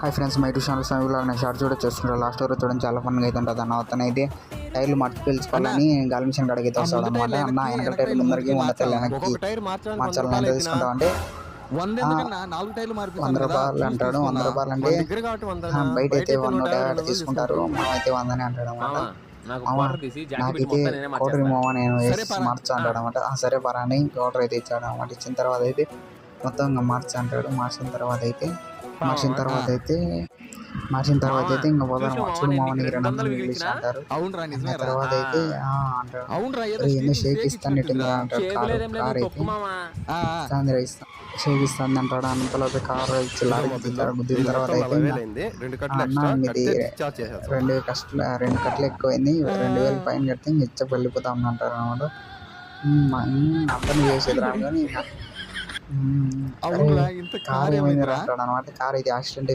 Hi friends, my two channel సమయంలో నేను short చూడ చూసుకుంటాను. లాస్ట్ వరకు చూడడం చాలా ఫన్గా అయితే ఉంటుంది అన్న. అతను అయితే టైర్లు మట్టి పిలుచుకోవాలని గాలి మిషన్ కాడికి అయితే వస్తాడు అనమాట. అన్న వెనక టైర్లు ముందరికి ఉండదు, వెనక్కి మార్చాలని ఎంత తీసుకుంటాం అంటే 100 రూపాయలు అంటాడు. 100 రూపాయలు అంటే బయట అయితే 100 తీసుకుంటారు, మనం అయితే 100 అంటాడు అనమాట. నాకైతే కోటరీ మామ నేను మార్చా అంటాడు అనమాట. సరే పరా అని కోటర్ అయితే ఇచ్చాడు అనమాట. ఇచ్చిన తర్వాత అయితే మొత్తం ఇంకా మార్చా అంటాడు. మార్చిన తర్వాత అయితే ఇంకా పోతాను. చూడు మామ నీకు 200 ఇంగ్లీష్ అంటారు. తర్వాత అయితే అంటాడు ఎన్నో షేక్ ఇస్తాను అంటాడు. కార్ అయితే షేక్ ఇస్తుంది అంటాడు. అంతలోపు కారు ఇచ్చి లారీకి గుద్దిన తర్వాత అయితే అన్న ఇది 2 కట్టలు ఎక్కువైంది, 2000 పైన కడితే ఇంక ఇచ్చ వెళ్ళిపోతాం అంటారు అనమాట. అతను చేసేది రాదు కానీ కారు ఏమైంది అంటాడు అనమాట. కారు అయితే యాక్సిడెంట్